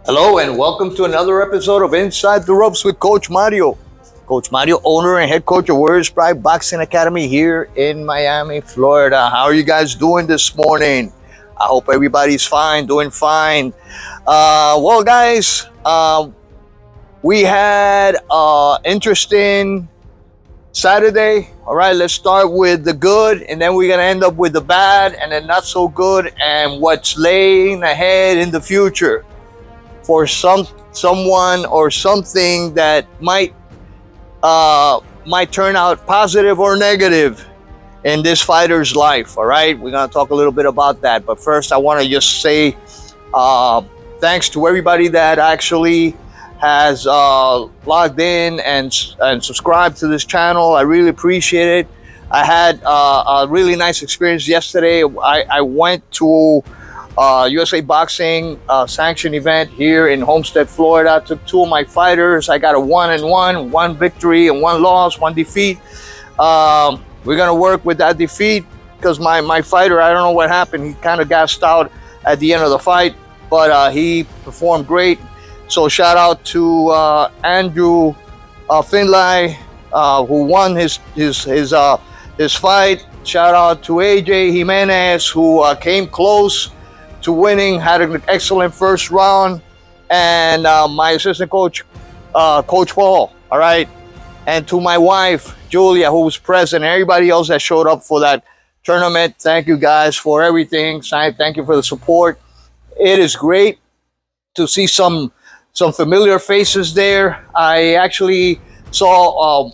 Hello and welcome to another episode of Inside the Ropes with Coach Mario. Coach Mario, owner and head coach of Warriors Pride Boxing Academy here in Miami, Florida. How are you guys doing this morning? I hope everybody's fine, doing fine. Well, guys, we had interesting Saturday. All right, let's start with the good, and then we're gonna end up with the bad, and then not so good, and what's laying ahead in the future for someone or something that might turn out positive or negative in this fighter's life. All right, we're gonna talk a little bit about that, but first I want to just say thanks to everybody that actually has logged in and subscribed to this channel. I really appreciate it. I had a really nice experience yesterday. I went to USA Boxing sanction event here in Homestead, Florida. Took two of my fighters. I got a 1-1, one victory and one loss, one defeat. We're gonna work with that defeat because my fighter, I don't know what happened. He kind of gassed out at the end of the fight, but he performed great. So shout out to Andrew Finlay, who won his fight. Shout out to AJ Jimenez, who came close to winning, had an excellent first round, and my assistant coach, Coach Paul, all right, and to my wife, Julia, who was present, and everybody else that showed up for that tournament. Thank you guys for everything. Thank you for the support. It is great to see some familiar faces there. I actually saw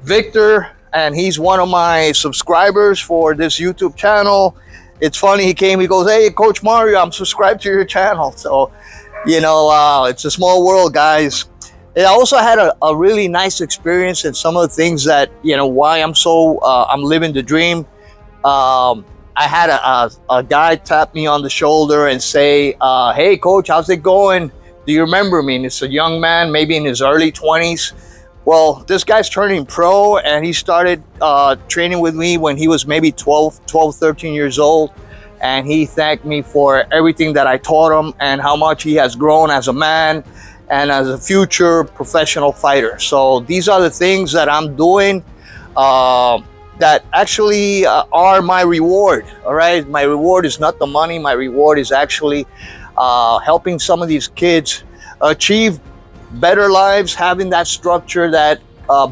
Victor, and he's one of my subscribers for this YouTube channel. It's funny, he came, he goes, "Hey, Coach Mario, I'm subscribed to your channel." So, it's a small world, guys. I also had a really nice experience, and some of the things that, why I'm living the dream. I had a guy tap me on the shoulder and say, "Hey, Coach, how's it going? Do you remember me?" And it's a young man, maybe in his early 20s. Well, this guy's turning pro, and he started training with me when he was maybe 12, 13 years old. And he thanked me for everything that I taught him and how much he has grown as a man and as a future professional fighter. So these are the things that I'm doing that actually are my reward, all right? My reward is not the money. My reward is actually helping some of these kids achieve better lives, having that structure, that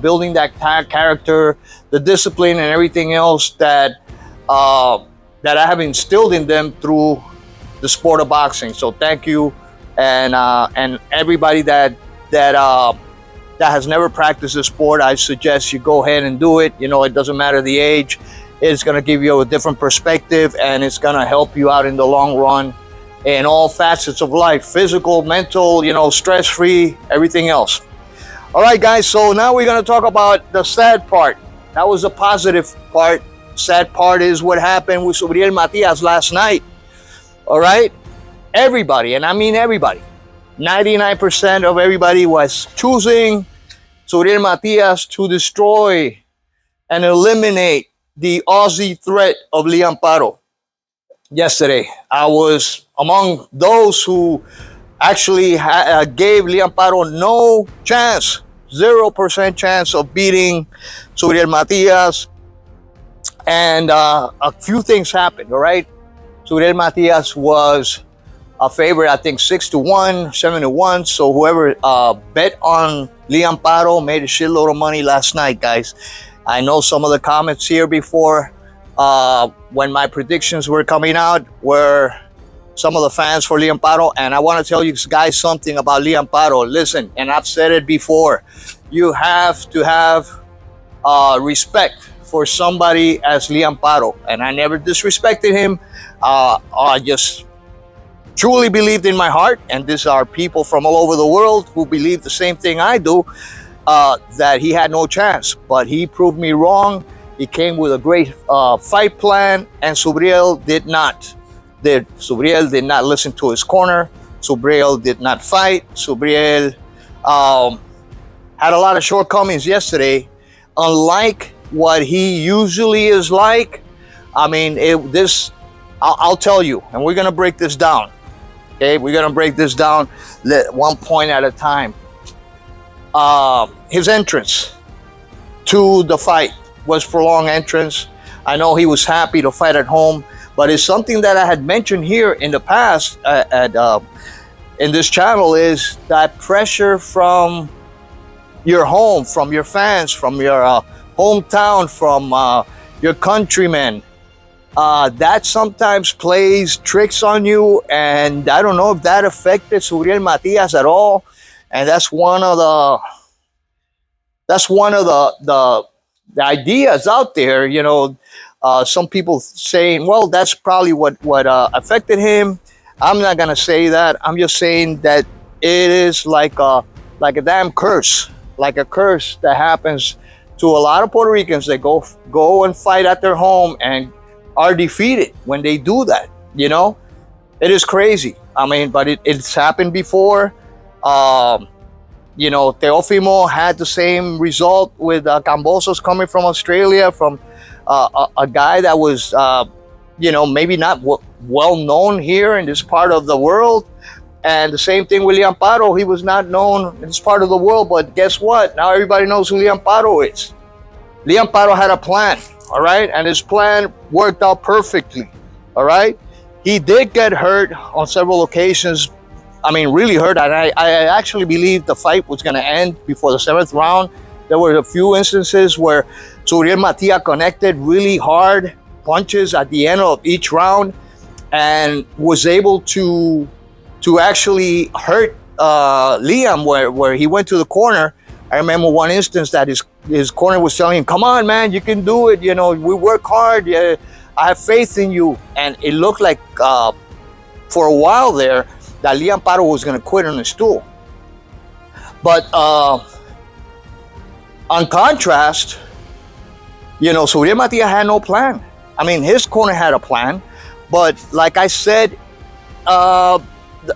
building that character, the discipline, and everything else that I have instilled in them through the sport of boxing. So thank you, and everybody that has never practiced the sport, I suggest you go ahead and do it. It doesn't matter the age. It's going to give you a different perspective, and it's going to help you out in the long run in all facets of life, physical, mental, stress-free, everything else. All right, guys, so now we're going to talk about the sad part. That was the positive part. Sad part is what happened with Matias last night. All right? Everybody, and I mean everybody, 99% of everybody was choosing Matias to destroy and eliminate the Aussie threat of Paro. Yesterday, I was among those who actually gave Paro no chance, 0% chance of beating Matias. And a few things happened, all right? Matias was a favorite, I think 6-1, 7-1. So whoever bet on Paro made a shitload of money last night, guys. I know some of the comments here before when my predictions were coming out were some of the fans for Paro, and I want to tell you guys something about Paro. Listen, and I've said it before, you have to have respect for somebody as Paro, and I never disrespected him. I just truly believed in my heart, and these are people from all over the world who believe the same thing I do, that he had no chance, but he proved me wrong. He came with a great fight plan, and Subriel did not. Subriel did not listen to his corner. Subriel did not fight. Subriel had a lot of shortcomings yesterday, unlike what he usually is like. I mean, I'll tell you, and we're gonna break this down. Okay, we're gonna break this down one point at a time. His entrance to the fight was prolonged entrance. I know he was happy to fight at home, but it's something that I had mentioned here in the past in this channel, is that pressure from your home, from your fans, from your hometown, from your countrymen. That sometimes plays tricks on you, and I don't know if that affected Suriel Matias at all. And that's one of the ideas out there. Some people saying, well, that's probably what affected him. I'm not gonna say that. I'm just saying that it is like a damn curse, like a curse that happens to a lot of Puerto Ricans that go and fight at their home and are defeated when they do that. It is crazy. I mean, but it's happened before. Teofimo had the same result with Cambosos coming from Australia, from a guy that was, maybe not well known here in this part of the world. And the same thing with Liam Paro. He was not known in this part of the world, but guess what? Now everybody knows who Liam Paro is. Liam Paro had a plan, all right? And his plan worked out perfectly, all right? He did get hurt on several occasions. I mean, really hurt. And I actually believed the fight was going to end before the 7th round. There were a few instances where Suriel Matias connected really hard punches at the end of each round and was able to actually hurt Liam, where he went to the corner. I remember one instance that his corner was telling him, come on, man, you can do it. We work hard. Yeah, I have faith in you. And it looked like for a while there that Liam Paro was going to quit on the stool. But on contrast, Suriel Matias had no plan. I mean, his corner had a plan. But like I said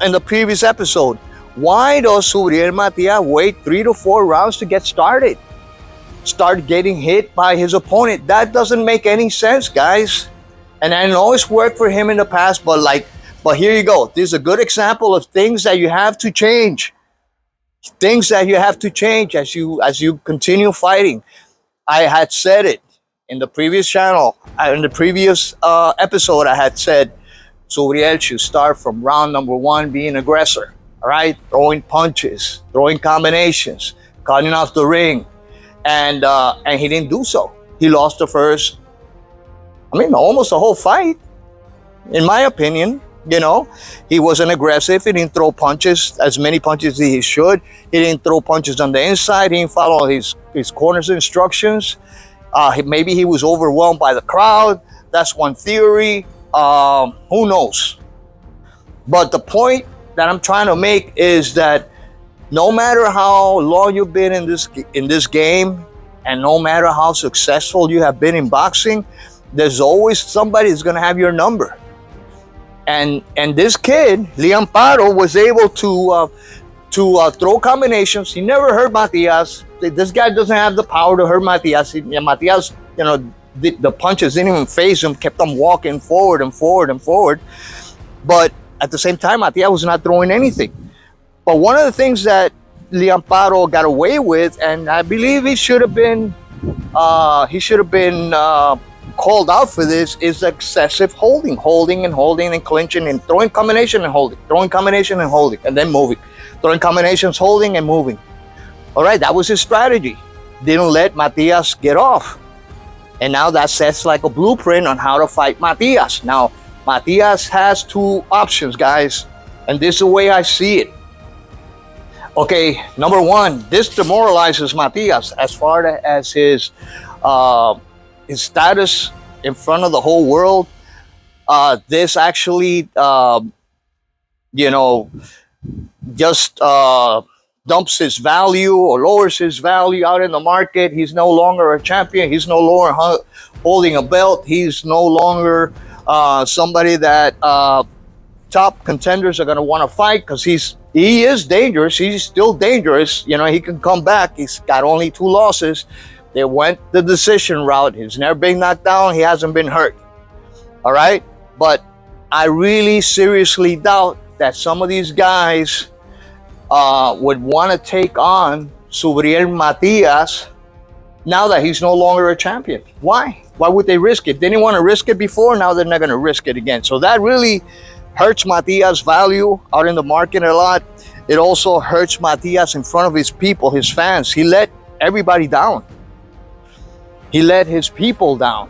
in the previous episode, why does Suriel Matias wait 3 to 4 rounds to get started? Start getting hit by his opponent. That doesn't make any sense, guys. And I know it's worked for him in the past, but here you go. This is a good example of things that you have to change. Things that you have to change as you continue fighting. I had said it in the previous channel, in the previous episode. I had said Suriel should start from round number 1 being aggressor. All right, throwing punches, throwing combinations, cutting off the ring, and he didn't do so. He lost the first, almost the whole fight, in my opinion. He wasn't aggressive. He didn't throw punches, as many punches as he should. He didn't throw punches on the inside. He didn't follow his corner's instructions. Maybe he was overwhelmed by the crowd. That's one theory. Who knows? But the point that I'm trying to make is that no matter how long you've been in this game, and no matter how successful you have been in boxing, there's always somebody that's going to have your number. And this kid, Liam Paro, was able to throw combinations. He never hurt Matias. This guy doesn't have the power to hurt Matias. Matias, the punches didn't even phase him, kept him walking forward and forward and forward. But at the same time, Matias was not throwing anything. But one of the things that Liam Paro got away with, and I believe he should have been called out for this, is excessive holding and clinching and throwing combination and holding, and then moving, throwing combinations, holding and moving. All right, that was his strategy. Didn't let Matias get off. And now that sets like a blueprint on how to fight Matias. Now, Matias has 2 options, guys, and this is the way I see it. Okay, number 1, this demoralizes Matias as far as his status in front of the whole world. This actually, just dumps his value or lowers his value out in the market. He's no longer a champion. He's no longer holding a belt. He's no longer somebody that top contenders are going to want to fight, because he is dangerous. He's still dangerous. He can come back. He's got only 2 losses. They went the decision route. He's never been knocked down. He hasn't been hurt. All right? But I really seriously doubt that some of these guys would want to take on Subriel Matias now that he's no longer a champion. Why? Why would they risk it? They didn't want to risk it before. Now they're not going to risk it again. So that really hurts Matias' value out in the market a lot. It also hurts Matias in front of his people, his fans. He let everybody down. He let his people down.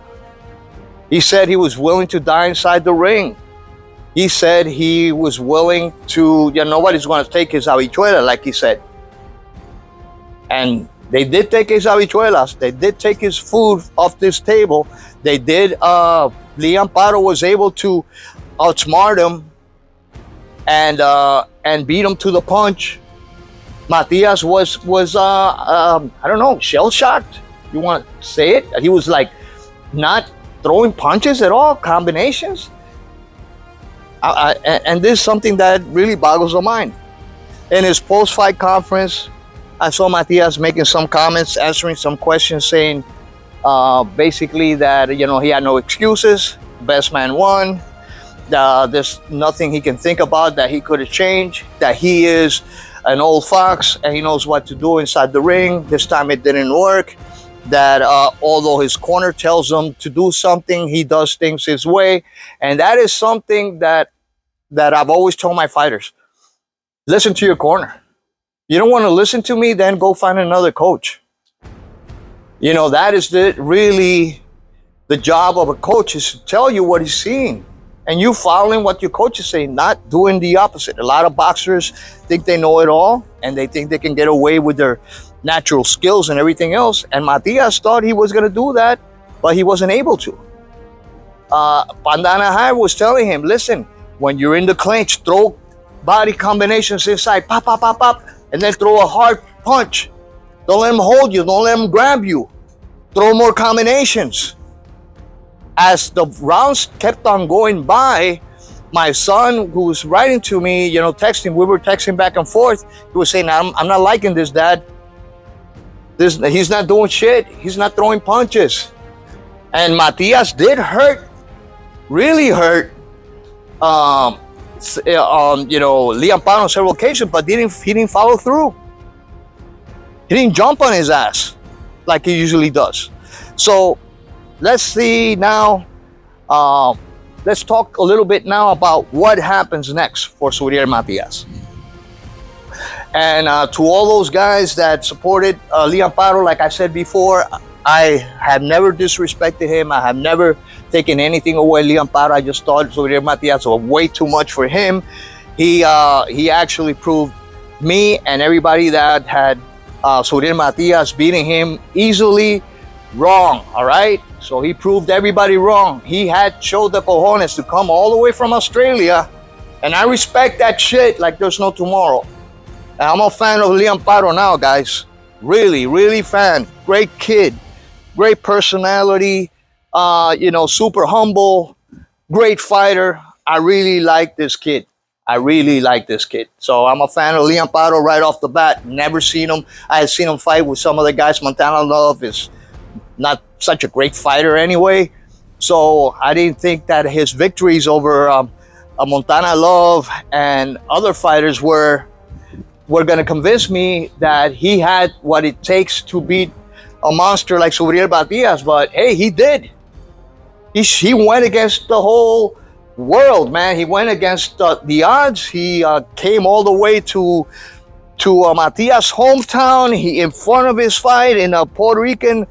He said he was willing to die inside the ring. He said he was willing to, nobody's going to take his habichuela, like he said. And they did take his habichuelas. They did take his food off this table. They did. Liam Paro was able to outsmart him and beat him to the punch. Matias was I don't know, shell shocked. You want to say it? He was like not throwing punches at all, combinations. And this is something that really boggles the mind. In his post-fight conference, I saw Matias making some comments, answering some questions, saying basically that he had no excuses. Best man won. There's nothing he can think about that he could have changed. That he is an old fox and he knows what to do inside the ring. This time it didn't work. That although his corner tells him to do something, he does things his way. And that is something that I've always told my fighters. Listen to your corner. You don't want to listen to me, then go find another coach. That is really the job of a coach, is to tell you what he's seeing. And you following what your coach is saying, not doing the opposite. A lot of boxers think they know it all, and they think they can get away with their natural skills and everything else. And Matias thought he was going to do that, but he wasn't able to. Pandana High was telling him, listen, when you're in the clinch, throw body combinations inside, pop, pop, pop, pop, and then throw a hard punch. Don't let him hold you. Don't let him grab you. Throw more combinations. As the rounds kept on going by, my son, who was writing to me, texting, we were texting back and forth. He was saying, I'm not liking this, Dad. He's not doing shit. He's not throwing punches. And Matias did hurt, really hurt, Liam Paro on several occasions, but he didn't follow through. He didn't jump on his ass like he usually does. So let's see now. Let's talk a little bit now about what happens next for Subriel Matias. And to all those guys that supported Liam Paro, like I said before, I have never disrespected him. I have never taken anything away Liam Paro. I just thought Subriel Matias was way too much for him. He actually proved me and everybody that had Subriel Matias beating him easily wrong, all right? So he proved everybody wrong. He had showed the cojones to come all the way from Australia, and I respect that shit like there's no tomorrow. And I'm a fan of Liam Paro now, guys. Really, really fan. Great kid. Great personality. Super humble. Great fighter. I really like this kid. So I'm a fan of Liam Paro right off the bat. Never seen him. I had seen him fight with some of the guys. Montana Love is not such a great fighter anyway. So I didn't think that his victories over Montana Love and other fighters were going to convince me that he had what it takes to beat a monster like Subriel Matias. But hey, he did. He went against the whole world, man. He went against the odds. He came all the way to Matias' hometown. He in front of his fight in a Puerto Rican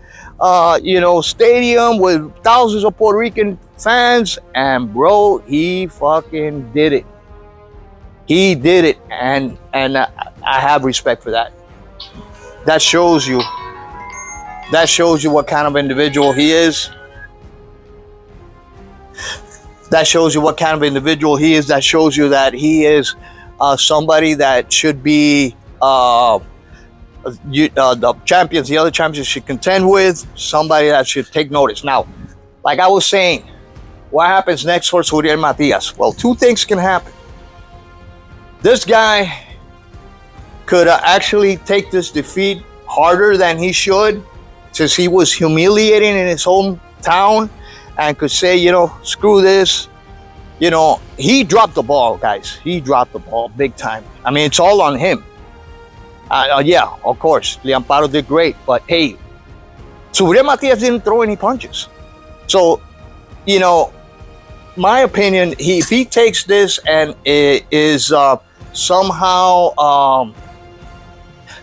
stadium with thousands of Puerto Rican fans, and bro, he fucking did it. He did it, and I have respect for that. That shows you what kind of individual he is. That shows you what kind of individual he is. That shows you that he is somebody that should be the other champions should contend with. Somebody that should take notice. Now, like I was saying, what happens next for Subriel Matias? Well, two things can happen. This guy could actually take this defeat harder than he should, since he was humiliating in his hometown, and could say, screw this. He dropped the ball, guys. He dropped the ball big time. I mean, it's all on him. Yeah, of course, Liam Paro did great, but hey, Subriel Matias didn't throw any punches. So, you know, my opinion, if he takes this and is somehow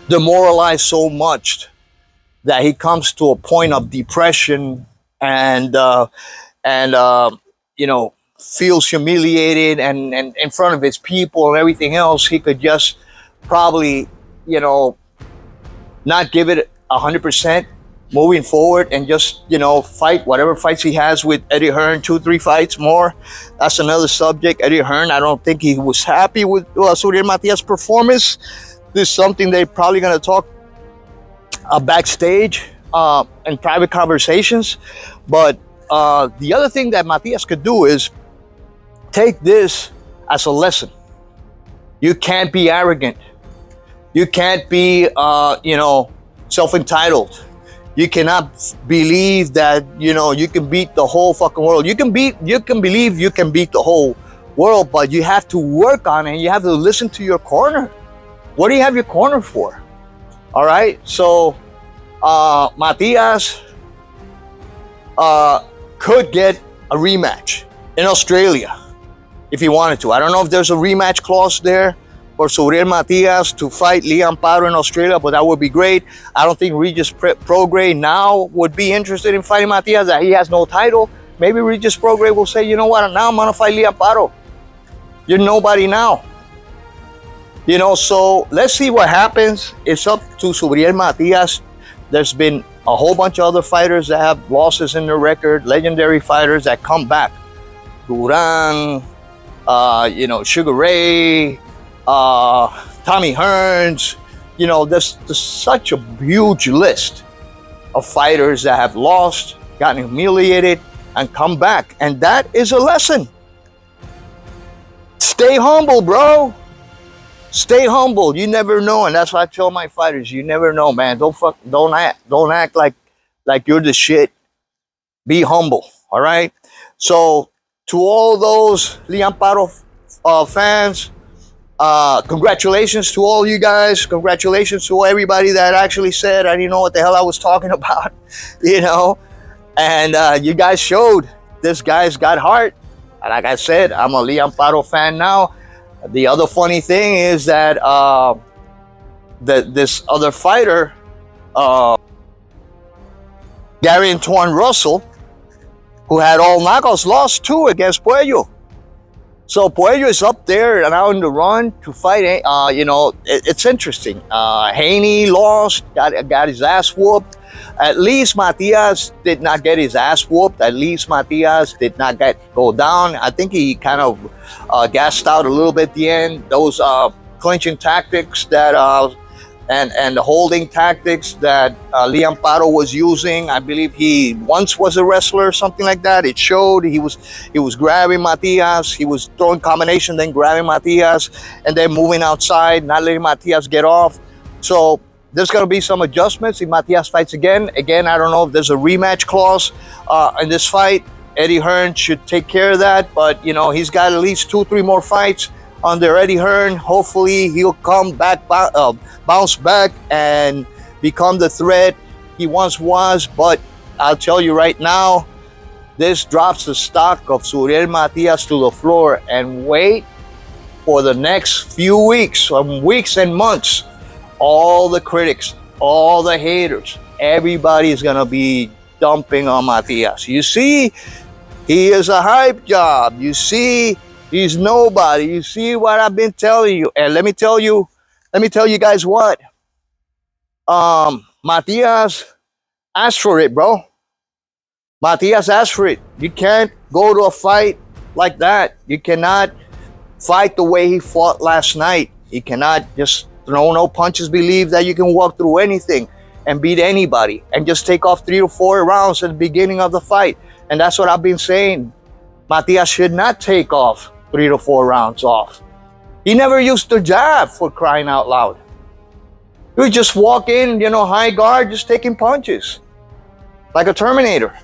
demoralized so much that he comes to a point of depression and feels humiliated and in front of his people and everything else, he could just probably not give it 100% moving forward and just fight whatever fights he has with Eddie Hearn, 2-3 fights more. That's another subject. Eddie Hearn, I don't think he was happy with Subriel Matias' performance. This is something they're probably going to talk backstage in private conversations. But the other thing that Matias could do is take this as a lesson. You can't be arrogant. You can't be self-entitled. You cannot believe that you can beat the whole fucking world. You can believe you can beat the whole world, but you have to work on it. You have to listen to your corner. What do you have your corner for? All right. So Matias could get a rematch in Australia if he wanted to. I don't know if there's a rematch clause there for Subriel Matias to fight Liam Paro in Australia, but that would be great. I don't think Regis Prograis now would be interested in fighting Matias, that he has no title. Maybe Regis Prograis will say, you know what, now I'm going to fight Liam Paro. You're nobody now. So let's see what happens. It's up to Subriel Matias. There's been a whole bunch of other fighters that have losses in their record, legendary fighters that come back. Duran, Sugar Ray, Tommy Hearns, there's such a huge list of fighters that have lost, gotten humiliated, and come back. And that is a lesson. Stay humble, bro. Stay humble. You never know, and that's why I tell my fighters: you never know, man. Don't act like you're the shit. Be humble. All right. So to all those Liam Paro fans, congratulations to all you guys. Congratulations to everybody that actually said I didn't know what the hell I was talking about, And you guys showed this guy's got heart. And like I said, I'm a Liam Paro fan now. The other funny thing is that this other fighter, Gary Antoine Russell, who had all knockouts, lost 2 against Puello. So Puello is up there and out on the run to fight. It's interesting. Haney lost, got his ass whooped. At least Matias did not get his ass whooped. At least Matias did not go down. I think he kind of gassed out a little bit at the end. Those clinching tactics that and the holding tactics that Liam Paro was using. I believe he once was a wrestler, something like that. It showed he was grabbing Matias. He was throwing combination, then grabbing Matias, and then moving outside, not letting Matias get off. So there's going to be some adjustments if Matias fights again. Again, I don't know if there's a rematch clause in this fight. Eddie Hearn should take care of that, but he's got at least 2-3 more fights under Eddie Hearn. Hopefully he'll come back, bounce back, and become the threat he once was. But I'll tell you right now, this drops the stock of Subriel Matias to the floor. And wait for the next few weeks, some weeks and months. All the critics, all the haters, everybody is going to be dumping on Matias. You see, he is a hype job. You see, he's nobody. You see what I've been telling you. And let me tell you guys what. Matias asked for it, bro. Matias asked for it. You can't go to a fight like that. You cannot fight the way he fought last night. He cannot just throw no punches, believe that you can walk through anything and beat anybody and just take off 3 or 4 rounds at the beginning of the fight. And that's what I've been saying. Matias should not take off 3 to 4 rounds off. He never used to jab, for crying out loud. He would just walk in, high guard, just taking punches like a Terminator.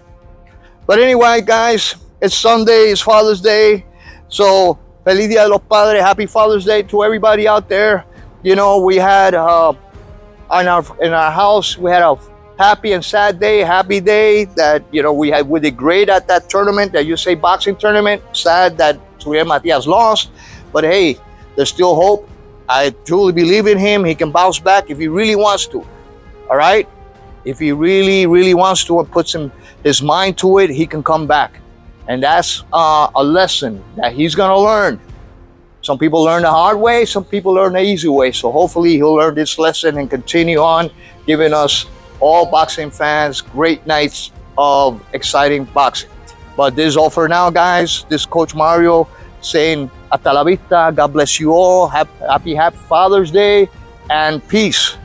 But anyway, guys, it's Sunday, it's Father's Day. So, Feliz Dia de los Padres, Happy Father's Day to everybody out there. You know, we had in our house, we had a happy and sad day. Happy day that we did great at that tournament, that USA boxing tournament. Sad that Matias lost, but hey, there's still hope. I truly believe in him. He can bounce back if he really wants to. All right, if he really, really wants to and puts his mind to it, he can come back, and that's a lesson that he's gonna learn. Some people learn the hard way, some people learn the easy way. So hopefully he'll learn this lesson and continue on giving us all boxing fans great nights of exciting boxing. But this is all for now, guys. This is Coach Mario saying hasta la vista. God bless you all. Happy Father's Day and peace.